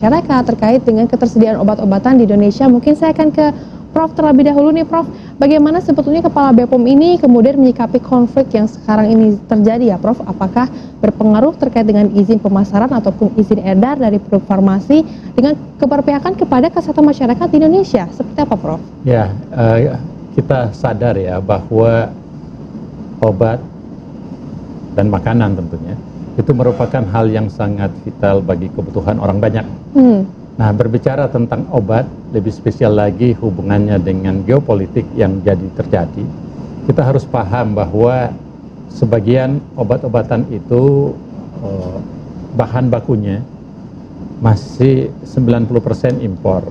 masyarakat terkait dengan ketersediaan obat-obatan di Indonesia. Mungkin saya akan ke Prof terlebih dahulu nih Prof. Bagaimana sebetulnya Kepala BPOM ini kemudian menyikapi konflik yang sekarang ini terjadi ya Prof? Apakah berpengaruh terkait dengan izin pemasaran ataupun izin edar dari produk farmasi dengan keberpihakan kepada kesehatan masyarakat di Indonesia? Seperti apa Prof? Ya, kita sadar ya bahwa obat dan makanan tentunya itu merupakan hal yang sangat vital bagi kebutuhan orang banyak. Nah, berbicara tentang obat, lebih spesial lagi hubungannya dengan geopolitik yang terjadi, kita harus paham bahwa sebagian obat-obatan itu bahan bakunya masih 90% impor,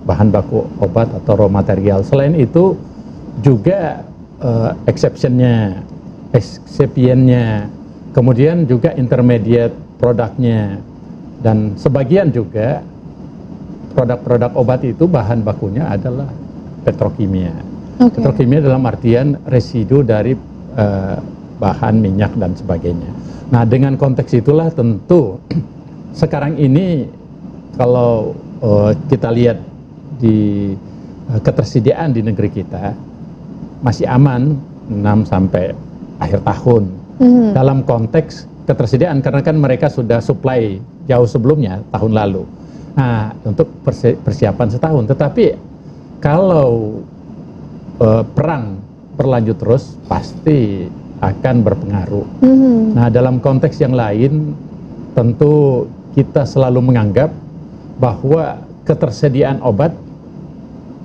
bahan baku obat atau raw material. Selain itu juga exceptionnya, excipientnya, kemudian juga intermediate produknya, dan sebagian juga produk-produk obat itu bahan bakunya adalah petrokimia. Petrokimia dalam artian residu dari bahan minyak dan sebagainya. Nah, dengan konteks itulah tentu sekarang ini kalau kita lihat di ketersediaan di negeri kita masih aman 6 sampai akhir tahun. Dalam konteks ketersediaan, karena kan mereka sudah supply jauh sebelumnya tahun lalu. Nah, untuk persiapan setahun. Tetapi kalau perang berlanjut terus pasti akan berpengaruh. Nah, dalam konteks yang lain tentu kita selalu menganggap bahwa ketersediaan obat,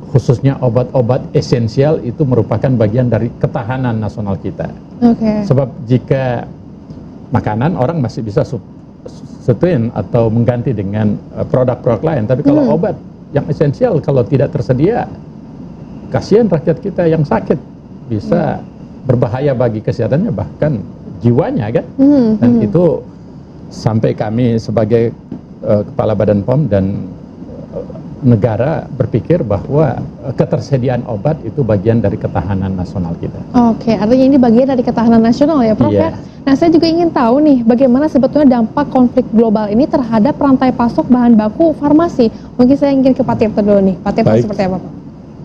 khususnya obat-obat esensial, itu merupakan bagian dari ketahanan nasional kita. Sebab jika makanan orang masih bisa substituin atau mengganti dengan produk-produk lain, tapi kalau obat yang esensial kalau tidak tersedia, kasihan rakyat kita yang sakit, bisa berbahaya bagi kesehatannya bahkan jiwanya kan. Dan itu sampai kami sebagai Kepala Badan POM dan negara berpikir bahwa ketersediaan obat itu bagian dari ketahanan nasional kita. Oke, artinya ini bagian dari ketahanan nasional ya Prof ya? Nah, saya juga ingin tahu nih bagaimana sebetulnya dampak konflik global ini terhadap rantai pasok bahan baku farmasi. Mungkin saya ingin ke Pak Tirta dulu nih. Pak Tirta seperti apa Pak?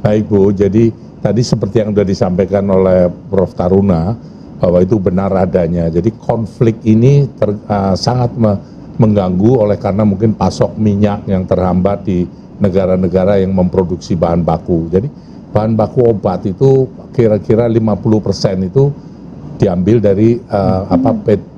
Baik Bu, jadi tadi seperti yang sudah disampaikan oleh Prof Taruna bahwa itu benar adanya. Jadi konflik ini sangat mengganggu oleh karena mungkin pasok minyak yang terhambat di negara-negara yang memproduksi bahan baku. Jadi bahan baku obat itu kira-kira 50% itu diambil dari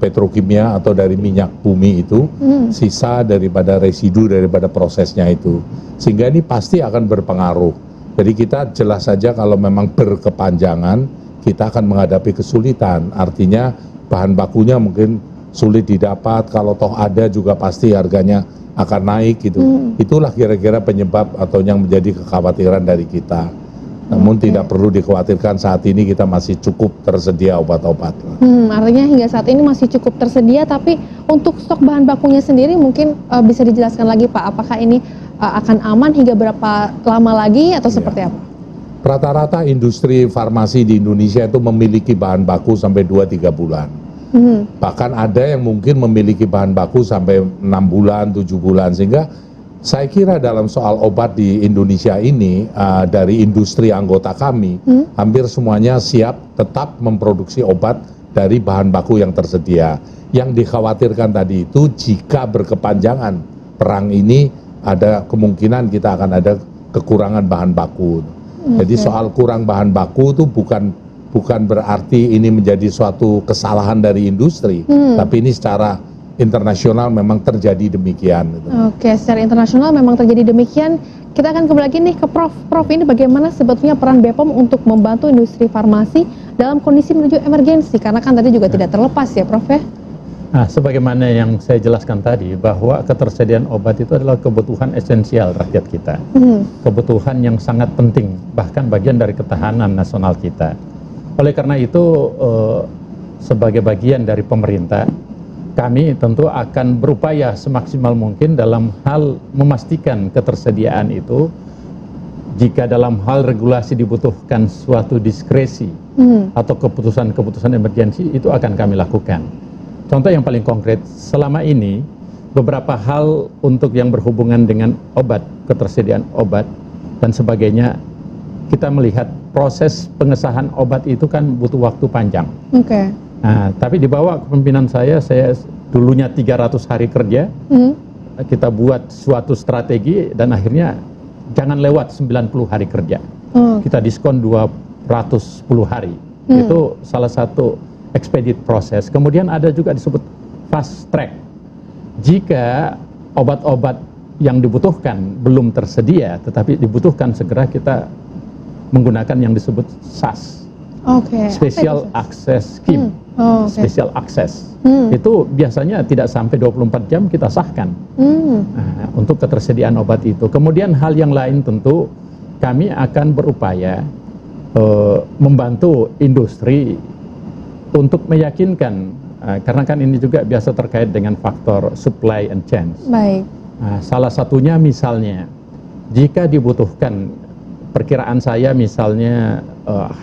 petrokimia atau dari minyak bumi itu, sisa daripada residu daripada prosesnya itu. Sehingga ini pasti akan berpengaruh. Jadi kita jelas saja kalau memang berkepanjangan kita akan menghadapi kesulitan. Artinya bahan bakunya mungkin sulit didapat, kalau toh ada juga pasti harganya akan naik gitu. Itulah kira-kira penyebab atau yang menjadi kekhawatiran dari kita. Namun tidak perlu dikhawatirkan, saat ini kita masih cukup tersedia obat-obat. Artinya hingga saat ini masih cukup tersedia, tapi untuk stok bahan bakunya sendiri mungkin bisa dijelaskan lagi Pak, apakah ini akan aman hingga berapa lama lagi atau seperti apa? Rata-rata industri farmasi di Indonesia itu memiliki bahan baku sampai 2-3 bulan. Bahkan ada yang mungkin memiliki bahan baku sampai 6 bulan, 7 bulan. Sehingga saya kira dalam soal obat di Indonesia ini, dari industri anggota kami, hampir semuanya siap tetap memproduksi obat dari bahan baku yang tersedia. Yang dikhawatirkan tadi itu jika berkepanjangan perang ini, ada kemungkinan kita akan ada kekurangan bahan baku. Jadi soal kurang bahan baku itu bukan berarti ini menjadi suatu kesalahan dari industri, tapi ini secara internasional memang terjadi demikian. Oke, secara internasional memang terjadi demikian. Kita akan kembali lagi nih ke Prof. Prof, ini bagaimana sebetulnya peran BPOM untuk membantu industri farmasi dalam kondisi menuju emergensi? Karena kan tadi juga tidak terlepas ya Prof ya? Nah, sebagaimana yang saya jelaskan tadi, bahwa ketersediaan obat itu adalah kebutuhan esensial rakyat kita. Kebutuhan yang sangat penting, bahkan bagian dari ketahanan nasional kita. Oleh karena itu, sebagai bagian dari pemerintah, kami tentu akan berupaya semaksimal mungkin dalam hal memastikan ketersediaan itu. Jika dalam hal regulasi dibutuhkan suatu diskresi atau keputusan-keputusan emergensi, itu akan kami lakukan. Contoh yang paling konkret, selama ini beberapa hal untuk yang berhubungan dengan obat, ketersediaan obat dan sebagainya, kita melihat proses pengesahan obat itu kan butuh waktu panjang. Oke. Nah, tapi di bawah kepemimpinan saya dulunya 300 hari kerja, kita buat suatu strategi dan akhirnya jangan lewat 90 hari kerja. Kita diskon 210 hari. Itu salah satu expedite proses. Kemudian ada juga disebut fast track. Jika obat-obat yang dibutuhkan belum tersedia, tetapi dibutuhkan segera, kita menggunakan yang disebut SAS. Special Access Scheme. Special Access. Itu biasanya tidak sampai 24 jam kita sahkan. Nah, untuk ketersediaan obat itu. Kemudian hal yang lain tentu kami akan berupaya membantu industri untuk meyakinkan, karena kan ini juga biasa terkait dengan faktor supply and chain. Baik. Salah satunya misalnya, jika dibutuhkan, perkiraan saya misalnya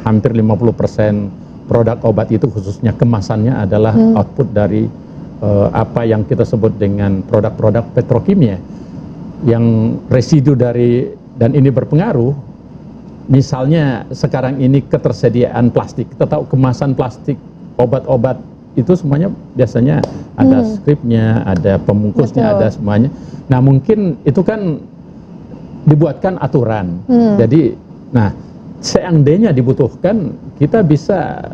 hampir 50% produk obat itu khususnya kemasannya adalah output dari apa yang kita sebut dengan produk-produk petrokimia yang residu dari, dan ini berpengaruh. Misalnya sekarang ini ketersediaan plastik, kita tahu kemasan plastik obat-obat itu semuanya biasanya ada stripnya, ada pembungkusnya, ada semuanya. Nah mungkin itu kan dibuatkan aturan. Jadi, nah seandainya dibutuhkan, kita bisa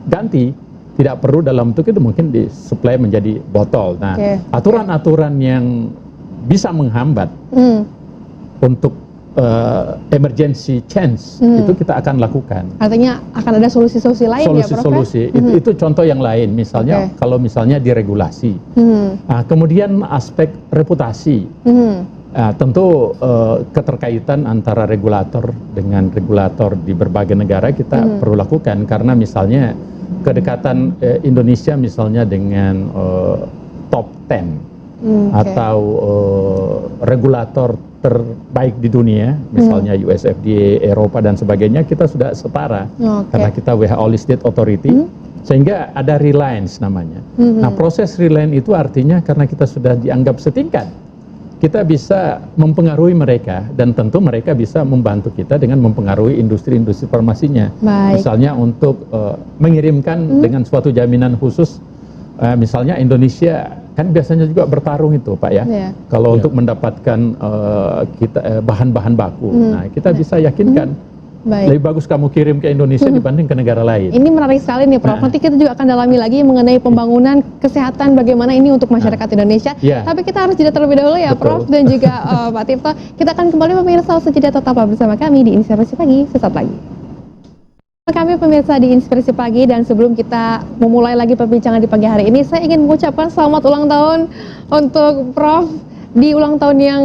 ganti, tidak perlu dalam bentuk itu, mungkin disuplai menjadi botol. Nah, aturan-aturan yang bisa menghambat untuk emergency change itu kita akan lakukan. Artinya akan ada solusi-solusi lain ya, Prof? Solusi-solusi itu contoh yang lain. Misalnya kalau misalnya diregulasi. Kemudian aspek reputasi. Tentu keterkaitan antara regulator dengan regulator di berbagai negara kita perlu lakukan, karena misalnya kedekatan Indonesia misalnya dengan top 10 atau regulator terbaik di dunia, misalnya US FDA, Eropa dan sebagainya, kita sudah setara karena kita WHO listed authority, sehingga ada reliance namanya. Nah, proses reliance itu artinya karena kita sudah dianggap setingkat, kita bisa mempengaruhi mereka, dan tentu mereka bisa membantu kita dengan mempengaruhi industri-industri farmasinya. Misalnya untuk mengirimkan dengan suatu jaminan khusus. Misalnya Indonesia kan biasanya juga bertarung itu, Pak ya. Kalau untuk mendapatkan bahan-bahan baku, nah kita bisa yakinkan lebih bagus kamu kirim ke Indonesia dibanding ke negara lain. Ini menarik sekali nih, Prof. Nanti kita juga akan dalami lagi mengenai pembangunan kesehatan, bagaimana ini untuk masyarakat Indonesia. Tapi kita harus jeda terlebih dahulu ya, Prof. Dan juga Pak Tirto. Kita akan kembali pemirsa, sejenak tetaplah bersama kami di Inspirasi Pagi sesaat lagi. Kami pemirsa di Inspirasi Pagi, dan sebelum kita memulai lagi perbincangan di pagi hari ini, saya ingin mengucapkan selamat ulang tahun untuk Prof di ulang tahun yang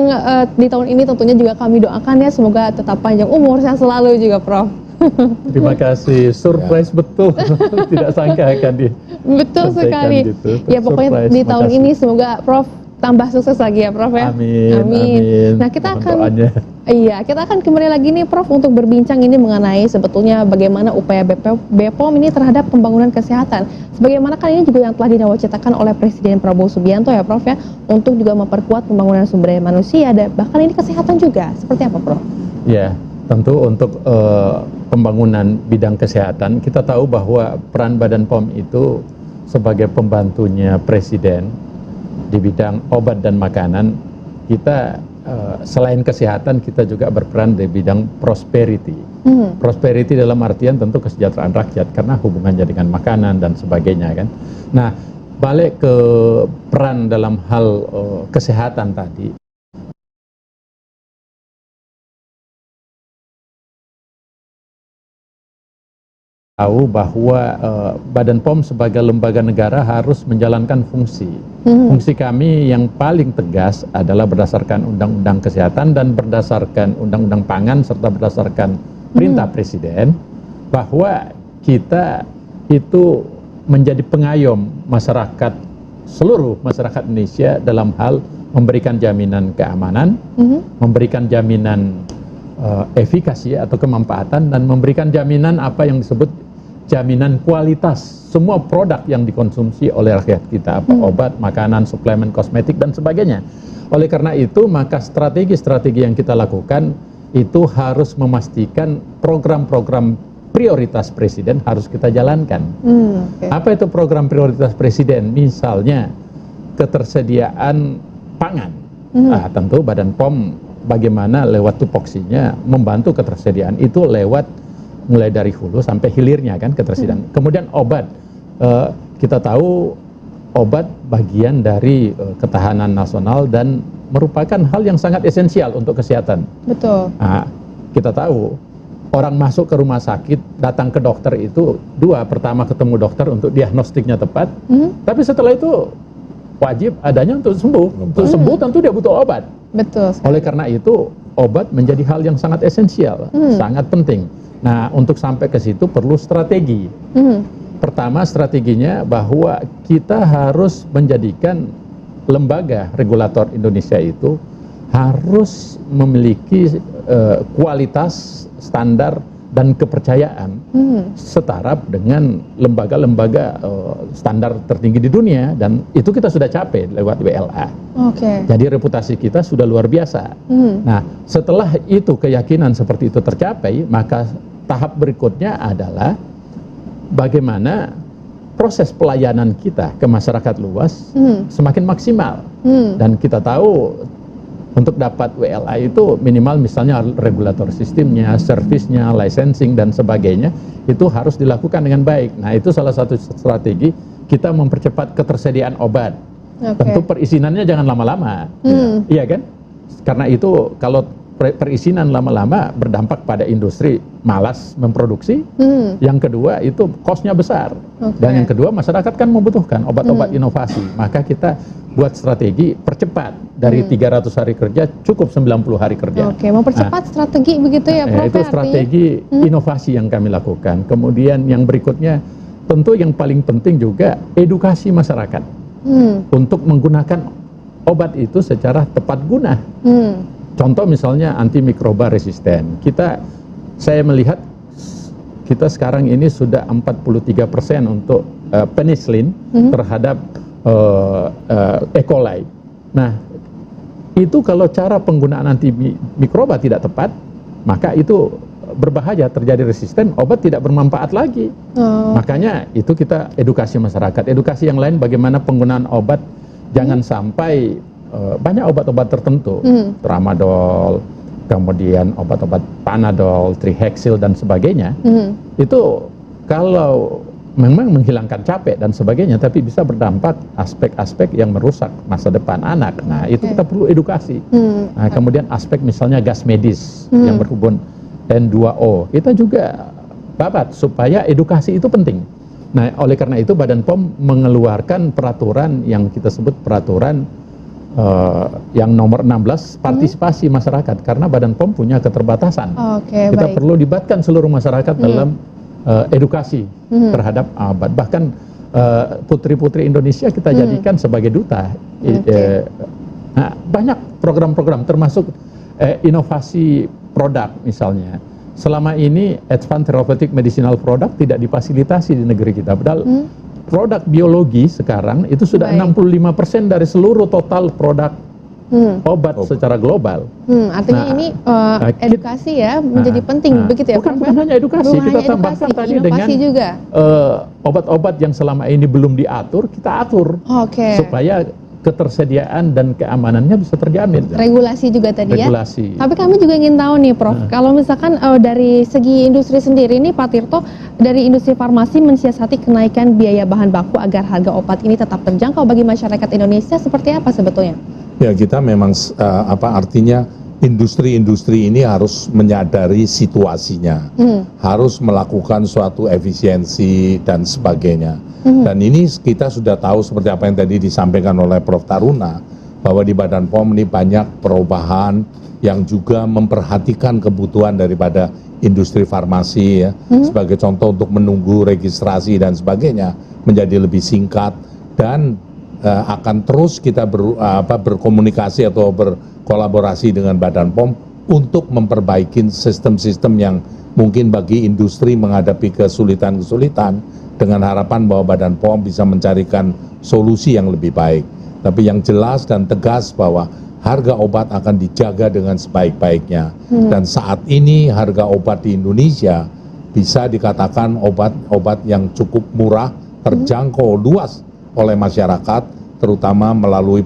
di tahun ini. Tentunya juga kami doakan ya, semoga tetap panjang umur, sehat selalu juga, Prof. Terima kasih, surprise betul. Tidak sangka akan di betul sekali gitu. Ya pokoknya di tahun ini semoga Prof tambah sukses lagi ya, Prof ya. Amin. Nah, kita akan kembali lagi nih, Prof, untuk berbincang ini mengenai sebetulnya bagaimana upaya BPOM ini terhadap pembangunan kesehatan. Sebagaimana kan ini juga yang telah dinawacitakan oleh Presiden Prabowo Subianto ya, Prof ya, untuk juga memperkuat pembangunan sumber daya manusia dan bahkan ini kesehatan juga. Seperti apa, Prof? Ya, tentu untuk pembangunan bidang kesehatan, kita tahu bahwa peran Badan POM itu sebagai pembantunya Presiden di bidang obat dan makanan. Kita selain kesehatan, kita juga berperan di bidang prosperity. Prosperity dalam artian tentu kesejahteraan rakyat, karena hubungannya dengan makanan dan sebagainya kan. Nah, balik ke peran dalam hal kesehatan tadi. Tahu bahwa Badan POM sebagai lembaga negara harus menjalankan fungsi. Fungsi kami yang paling tegas adalah berdasarkan Undang-Undang Kesehatan dan berdasarkan Undang-Undang Pangan serta berdasarkan perintah Presiden, bahwa kita itu menjadi pengayom masyarakat, seluruh masyarakat Indonesia dalam hal memberikan jaminan keamanan, memberikan jaminan efikasi atau kemanfaatan, dan memberikan jaminan apa yang disebut jaminan kualitas semua produk yang dikonsumsi oleh rakyat kita, apa obat, makanan, suplemen, kosmetik dan sebagainya. Oleh karena itu, maka strategi-strategi yang kita lakukan itu harus memastikan program-program prioritas presiden harus kita jalankan. Apa itu program prioritas presiden? Misalnya ketersediaan pangan. Tentu Badan POM bagaimana lewat tupoksinya membantu ketersediaan itu lewat mulai dari hulu sampai hilirnya kan ketersediaan. Kemudian obat, kita tahu obat bagian dari ketahanan nasional dan merupakan hal yang sangat esensial untuk kesehatan. Betul. Nah, kita tahu orang masuk ke rumah sakit, datang ke dokter itu dua, pertama ketemu dokter untuk diagnostiknya tepat, tapi setelah itu wajib adanya untuk sembuh. Untuk sembuh tentu dia butuh obat. Betul. Oleh karena itu obat menjadi hal yang sangat esensial, sangat penting. Nah, untuk sampai ke situ perlu strategi. Pertama strateginya bahwa kita harus menjadikan lembaga regulator Indonesia itu harus memiliki kualitas, standar, dan kepercayaan setara dengan lembaga-lembaga standar tertinggi di dunia, dan itu kita sudah capai lewat WLA. Jadi reputasi kita sudah luar biasa. Nah, setelah itu keyakinan seperti itu tercapai, maka tahap berikutnya adalah bagaimana proses pelayanan kita ke masyarakat luas semakin maksimal. Dan kita tahu untuk dapat WLA itu minimal misalnya regulator sistemnya, servisnya, licensing dan sebagainya itu harus dilakukan dengan baik. Nah, itu salah satu strategi kita mempercepat ketersediaan obat. Tentu perizinannya jangan lama-lama. Iya kan? Karena itu kalau perizinan lama-lama berdampak pada industri malas memproduksi. Yang kedua itu cost-nya besar. Dan yang kedua masyarakat kan membutuhkan obat-obat inovasi. Maka kita buat strategi percepat dari 300 hari kerja cukup 90 hari kerja. Mempercepat strategi begitu ya Prof. Itu strategi inovasi yang kami lakukan. Kemudian yang berikutnya tentu yang paling penting juga edukasi masyarakat untuk menggunakan obat itu secara tepat guna. Contoh misalnya antimikroba resisten. Saya melihat kita sekarang ini sudah 43% untuk penicillin terhadap E. coli. Nah, itu kalau cara penggunaan antimikroba tidak tepat, maka itu berbahaya, terjadi resisten, obat tidak bermanfaat lagi. Makanya itu kita edukasi masyarakat. Edukasi yang lain bagaimana penggunaan obat, jangan sampai banyak obat-obat tertentu, tramadol, kemudian obat-obat panadol, trihexil dan sebagainya, itu kalau memang menghilangkan capek dan sebagainya, tapi bisa berdampak aspek-aspek yang merusak masa depan anak. Nah, itu kita perlu edukasi. Nah, kemudian aspek misalnya gas medis yang berhubungan N2O, kita juga babat supaya edukasi itu penting. Nah, oleh karena itu Badan POM mengeluarkan peraturan yang kita sebut peraturan yang nomor 16, partisipasi masyarakat, karena Badan POM punya keterbatasan. Kita perlu libatkan seluruh masyarakat dalam edukasi terhadap obat. Bahkan putri-putri Indonesia kita jadikan sebagai duta. Nah, banyak program-program termasuk inovasi produk misalnya. Selama ini advanced therapeutic medicinal product tidak difasilitasi di negeri kita. Padahal produk biologi sekarang itu sudah 65% dari seluruh total produk obat secara global. Artinya ini edukasi ya menjadi penting begitu ya? Bukan hanya edukasi, kita tambahkan tadi dengan obat-obat yang selama ini belum diatur, kita atur supaya ketersediaan dan keamanannya bisa terjamin. Regulasi juga tadi Regulasi. Tapi kami juga ingin tahu nih Prof, kalau misalkan dari segi industri sendiri nih Pak Tirto, dari industri farmasi mensiasati kenaikan biaya bahan baku agar harga obat ini tetap terjangkau bagi masyarakat Indonesia, seperti apa sebetulnya? Ya, kita memang artinya industri-industri ini harus menyadari situasinya, harus melakukan suatu efisiensi dan sebagainya. Dan ini kita sudah tahu seperti apa yang tadi disampaikan oleh Prof. Taruna, bahwa di Badan POM ini banyak perubahan yang juga memperhatikan kebutuhan daripada industri farmasi ya. Sebagai contoh untuk menunggu registrasi dan sebagainya menjadi lebih singkat, dan akan terus kita berkomunikasi atau berkolaborasi dengan Badan POM untuk memperbaiki sistem-sistem yang mungkin bagi industri menghadapi kesulitan-kesulitan, dengan harapan bahwa Badan POM bisa mencarikan solusi yang lebih baik. Tapi yang jelas dan tegas bahwa harga obat akan dijaga dengan sebaik-baiknya. Dan saat ini harga obat di Indonesia bisa dikatakan obat-obat yang cukup murah, terjangkau luas oleh masyarakat, terutama melalui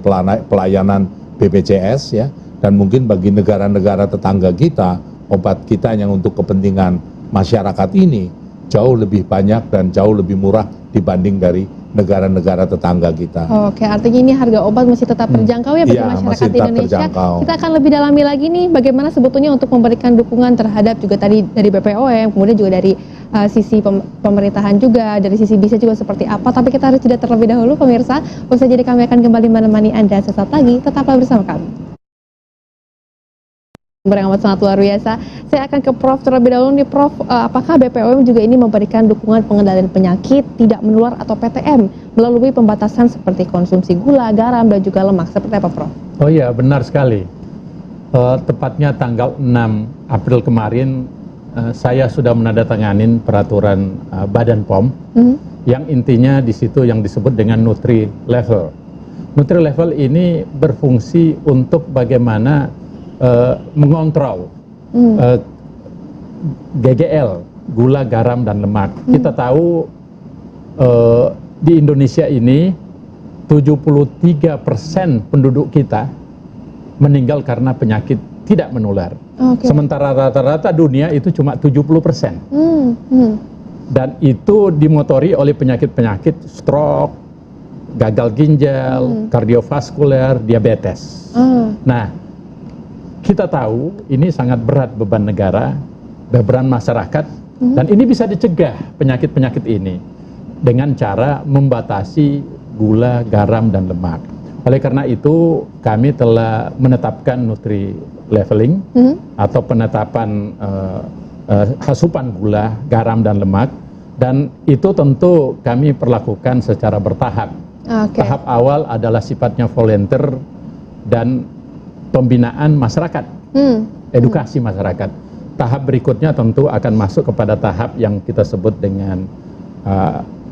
pelayanan BPJS ya. Dan mungkin bagi negara-negara tetangga kita, obat kita yang untuk kepentingan masyarakat ini jauh lebih banyak dan jauh lebih murah dibanding dari negara-negara tetangga kita. Oke, artinya ini harga obat masih tetap terjangkau ya bagi Iya, masyarakat masih tetap Indonesia. terjangkau. Kita akan lebih dalami lagi nih bagaimana sebetulnya untuk memberikan dukungan terhadap juga tadi dari BPOM, kemudian juga dari sisi pemerintahan juga, dari sisi bisnis juga seperti apa. Tapi kita harus jeda terlebih dahulu pemirsa. Usai jadi kami akan kembali menemani Anda sesaat lagi. Tetaplah bersama kami. Beramat sangat luar biasa. Saya akan ke Prof terlebih dahulu nih Prof. Apakah BPOM juga ini memberikan dukungan pengendalian penyakit tidak menular atau PTM melalui pembatasan seperti konsumsi gula, garam dan juga lemak, seperti apa Prof? Oh iya, benar sekali. Tepatnya tanggal 6 April kemarin saya sudah menandatanganin peraturan Badan POM yang intinya di situ yang disebut dengan Nutri Level. Nutri Level ini berfungsi untuk bagaimana mengontrol GGL, gula, garam, dan lemak. Kita tahu di Indonesia ini 73% penduduk kita meninggal karena penyakit tidak menular. Sementara rata-rata dunia itu cuma 70%. Dan itu dimotori oleh penyakit-penyakit stroke, gagal ginjal, kardiovaskuler, diabetes. Nah, kita tahu ini sangat berat beban negara, beban masyarakat, dan ini bisa dicegah penyakit-penyakit ini dengan cara membatasi gula, garam, dan lemak. Oleh karena itu, kami telah menetapkan Nutri Leveling atau penetapan asupan gula, garam, dan lemak, dan itu tentu kami perlakukan secara bertahap. Tahap awal adalah sifatnya volunteer dan pembinaan masyarakat, edukasi masyarakat. Tahap berikutnya tentu akan masuk kepada tahap yang kita sebut dengan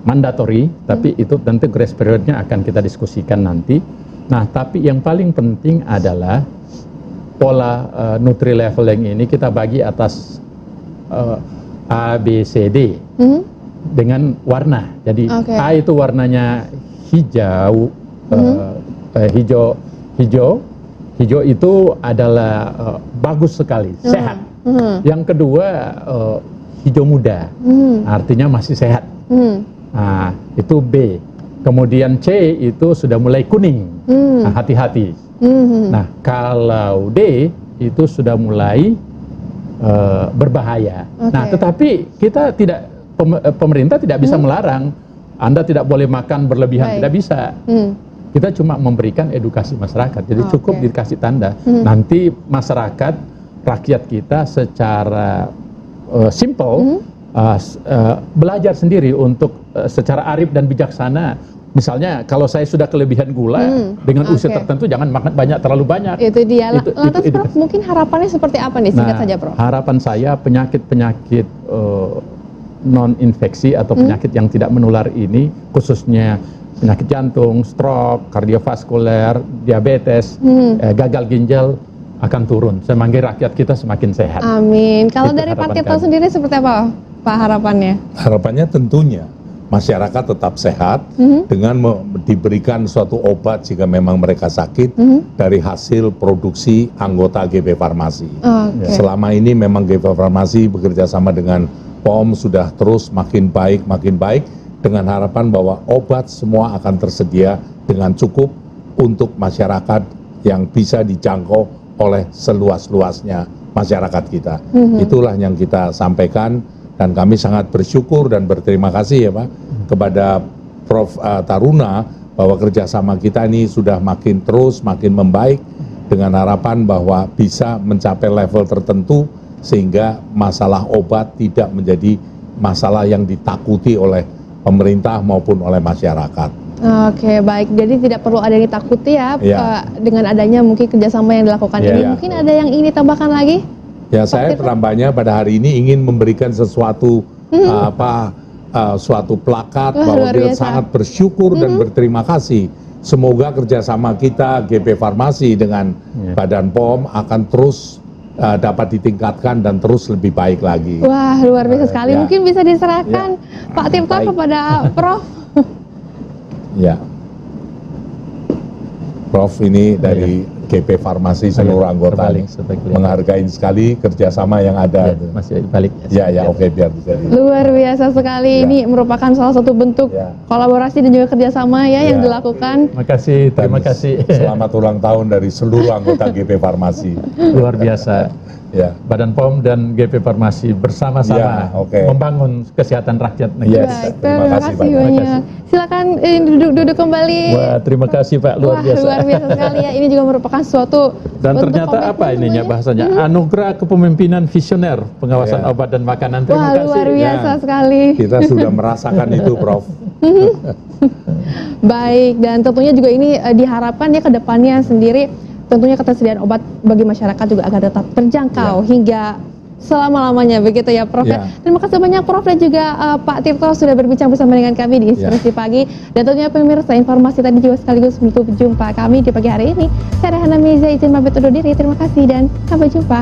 mandatory, tapi itu tentu grace periodnya akan kita diskusikan nanti. Nah, tapi yang paling penting adalah pola Nutri Leveling ini kita bagi atas A, B, C, D dengan warna. Jadi A itu warnanya hijau, hijau itu adalah bagus sekali, sehat. Yang kedua hijau muda, artinya masih sehat. Nah, itu B. Kemudian C itu sudah mulai kuning, hati-hati. Nah, kalau D itu sudah mulai berbahaya. Nah, tetapi kita tidak, pemerintah tidak bisa melarang. Anda tidak boleh makan berlebihan, tidak bisa. Kita cuma memberikan edukasi masyarakat, jadi cukup dikasih tanda. Nanti masyarakat, rakyat kita secara simple belajar sendiri untuk secara arif dan bijaksana. Misalnya kalau saya sudah kelebihan gula dengan usia tertentu, jangan makan banyak, terlalu banyak. Itu dia. Lantas Prof, mungkin harapannya seperti apa nih, singkat saja Prof? Harapan saya penyakit-penyakit non-infeksi atau penyakit yang tidak menular ini, khususnya penyakit jantung, stroke, kardiovaskuler, diabetes, gagal ginjal akan turun. Semakin rakyat kita semakin sehat. Amin. Kalau dari Pak Tito sendiri seperti apa Pak harapannya? Harapannya tentunya masyarakat tetap sehat dengan diberikan suatu obat jika memang mereka sakit dari hasil produksi anggota GB Farmasi. Selama ini memang GB Farmasi bekerja sama dengan POM sudah terus makin baik dengan harapan bahwa obat semua akan tersedia dengan cukup untuk masyarakat yang bisa dijangkau oleh seluas-luasnya masyarakat kita. Itulah yang kita sampaikan dan kami sangat bersyukur dan berterima kasih ya Pak kepada Prof. Taruna bahwa kerjasama kita ini sudah makin membaik dengan harapan bahwa bisa mencapai level tertentu sehingga masalah obat tidak menjadi masalah yang ditakuti oleh pemerintah maupun oleh masyarakat. Oke, baik. Jadi tidak perlu ada yang ditakuti ya, Ya. dengan adanya mungkin kerjasama yang dilakukan Ya, ini. ya. Mungkin ada yang ingin ditambahkan lagi? Ya, saya Tirta? penambahnya pada hari ini ingin memberikan sesuatu suatu plakat Wah, bahwa luar kita biasa. sangat bersyukur dan berterima kasih. Semoga kerjasama kita GP Farmasi dengan Badan POM akan terus dapat ditingkatkan dan terus lebih baik lagi. Wah, luar biasa sekali. Ya. Mungkin bisa diserahkan Pak Tirta Baik. kepada Prof. Ya, Prof ini dari GP Farmasi seluruh anggota terbalik, supaya kelihatan. menghargai sekali kerjasama yang ada. Ya, masih balik. Ya, oke, biar bisa di. Luar biasa sekali. Ya. Ini merupakan salah satu bentuk Ya. kolaborasi dan juga kerjasama ya yang Ya. dilakukan. Terima kasih. Selamat ulang tahun dari seluruh anggota GP Farmasi. Luar biasa. Ya, Badan POM dan GP Farmasi bersama-sama Ya, oke. membangun kesehatan rakyat negeri. Yes. Baik, terima terima kasih kasih banyak. banyak. Silakan duduk kembali. Wah, terima kasih Pak, luar Wah, biasa. luar biasa sekali ya. Ini juga merupakan suatu Dan bentuk ternyata komitmen apa ininya semuanya. bahasanya? Anugerah kepemimpinan visioner pengawasan Ya. obat dan makanan. Terima Wah, kasih. luar biasa Ya. sekali. kita sudah merasakan itu, Prof. Baik, dan tentunya juga ini diharapkan ya ke depannya sendiri tentunya ketersediaan obat bagi masyarakat juga agar tetap terjangkau hingga selama-lamanya begitu ya Prof. Ya. Terima kasih banyak Prof dan juga Pak Tirto sudah berbincang bersama dengan kami di Inspirasi Pagi. Dan tentunya pemirsa, informasi tadi juga sekaligus menutup jumpa kami di pagi hari ini. Saya Rehana Miza izin pamit undur diri. Terima kasih dan sampai jumpa.